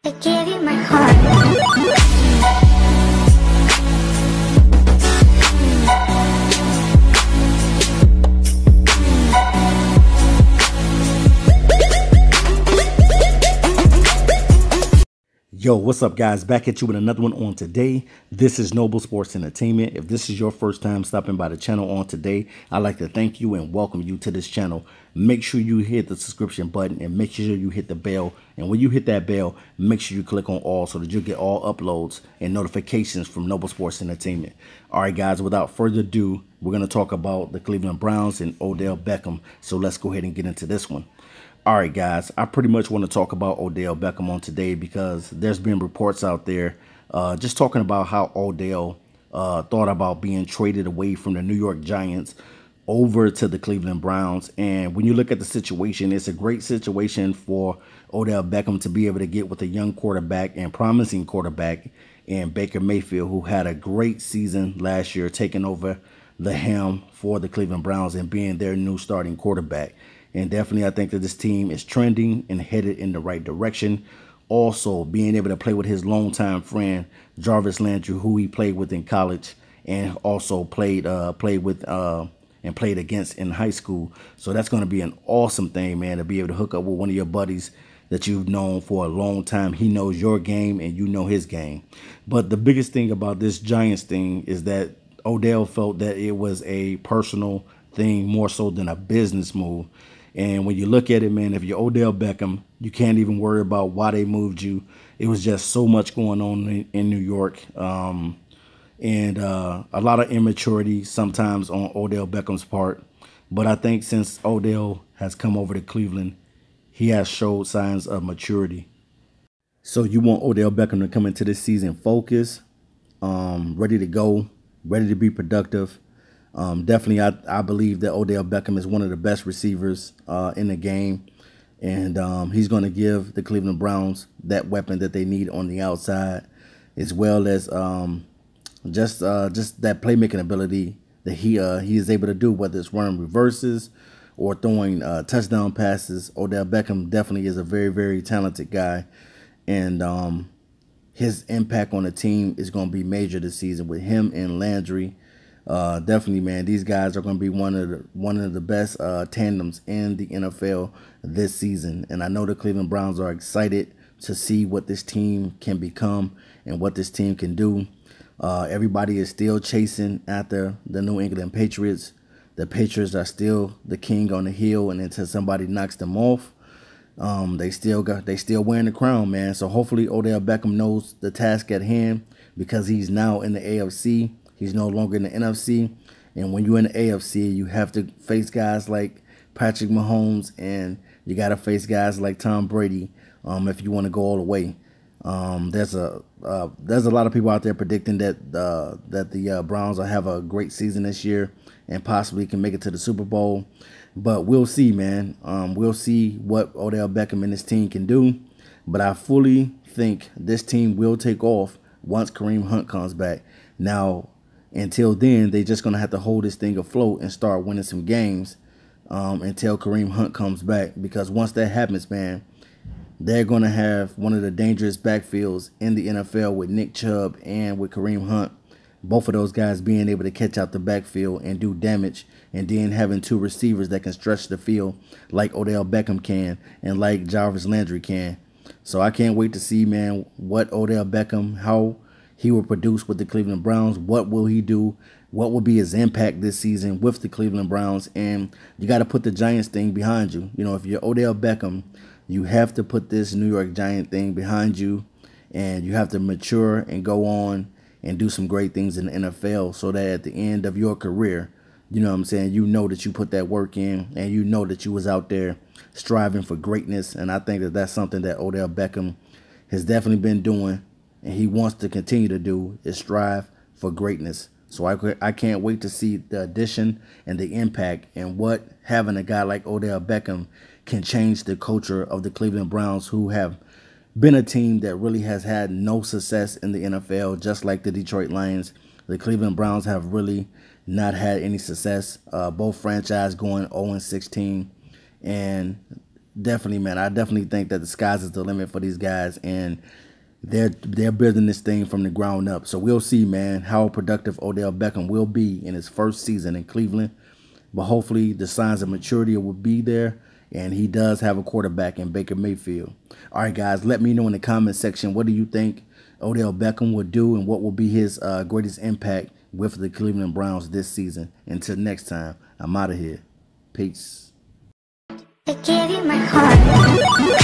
I gave you my heart. Yo, what's up, guys? Back at you with another one on today. This is Noble Sports Entertainment. If this is your first time stopping by the channel on today, I'd like to thank you and welcome you to this channel. Make sure you hit the subscription button and make sure you hit the bell. And when you hit that bell, make sure you click on all so that you'll get all uploads and notifications from Noble Sports Entertainment. All right, guys, without further ado, we're going to talk about the Cleveland Browns and Odell Beckham. So let's go ahead and get into this one. All right, guys, I pretty much want to talk about Odell Beckham on today because there's been reports out there just talking about how Odell thought about being traded away from the New York Giants over to the Cleveland Browns. And when you look at the situation, it's a great situation for Odell Beckham to be able to get with a young quarterback and promising quarterback in Baker Mayfield, who had a great season last year, taking over the helm for the Cleveland Browns and being their new starting quarterback. And definitely, I think that this team is trending and headed in the right direction. Also, being able to play with his longtime friend, Jarvis Landry, who he played with in college and also played against in high school. So that's going to be an awesome thing, man, to be able to hook up with one of your buddies that you've known for a long time. He knows your game and you know his game. But the biggest thing about this Giants thing is that Odell felt that it was a personal thing more so than a business move. And when you look at it, man, if you're Odell Beckham, you can't even worry about why they moved you. It was just so much going on in New York. And a lot of immaturity sometimes on Odell Beckham's part. But I think since Odell has come over to Cleveland, he has showed signs of maturity. So you want Odell Beckham to come into this season focused, ready to go, ready to be productive. Definitely, I believe that Odell Beckham is one of the best receivers in the game. And he's going to give the Cleveland Browns that weapon that they need on the outside, as well as just that playmaking ability that he is able to do, whether it's running reverses or throwing touchdown passes. Odell Beckham definitely is a very, very talented guy. And his impact on the team is going to be major this season with him and Landry. Definitely, man, these guys are going to be one of the best tandems in the NFL this season. And I know the Cleveland Browns are excited to see what this team can become and what this team can do. Everybody is still chasing after the New England Patriots. The Patriots are still the king on the hill, and until somebody knocks them off, they still wearing the crown, man. So hopefully Odell Beckham knows the task at hand, because he's now in the AFC. He's no longer in the NFC. And when you're in the AFC, you have to face guys like Patrick Mahomes, and you got to face guys like Tom Brady if you want to go all the way. There's a lot of people out there predicting that the Browns will have a great season this year and possibly can make it to the Super Bowl. But we'll see, man. We'll see what Odell Beckham and his team can do. But I fully think this team will take off once Kareem Hunt comes back. Now, until then, they're just going to have to hold this thing afloat and start winning some games until Kareem Hunt comes back. Because once that happens, man, they're going to have one of the dangerous backfields in the NFL with Nick Chubb and with Kareem Hunt. Both of those guys being able to catch out the backfield and do damage, and then having two receivers that can stretch the field like Odell Beckham can and like Jarvis Landry can. So I can't wait to see, man, what Odell Beckham, how he will produce with the Cleveland Browns. What will he do? What will be his impact this season with the Cleveland Browns? And you got to put the Giants thing behind you. You know, if you're Odell Beckham, you have to put this New York Giant thing behind you, and you have to mature and go on and do some great things in the NFL, so that at the end of your career, you know what I'm saying, you know that you put that work in, and you know that you was out there striving for greatness. And I think that that's something that Odell Beckham has definitely been doing, and he wants to continue to do, is strive for greatness. So I can't wait to see the addition and the impact, and what having a guy like Odell Beckham can change the culture of the Cleveland Browns, who have been a team that really has had no success in the NFL, just like the Detroit Lions. The Cleveland Browns have really not had any success. Both franchises going 0-16. And Definitely, man. I definitely think that the sky's is the limit for these guys, and they're building this thing from the ground up. So we'll see, man, how productive Odell Beckham will be in his first season in Cleveland. But hopefully the signs of maturity will be there, and he does have a quarterback in Baker Mayfield. All right, guys, let me know in the comment section, what do you think Odell Beckham will do, and what will be his greatest impact with the Cleveland Browns this season. Until next time, I'm out of here. Peace. I give you my heart.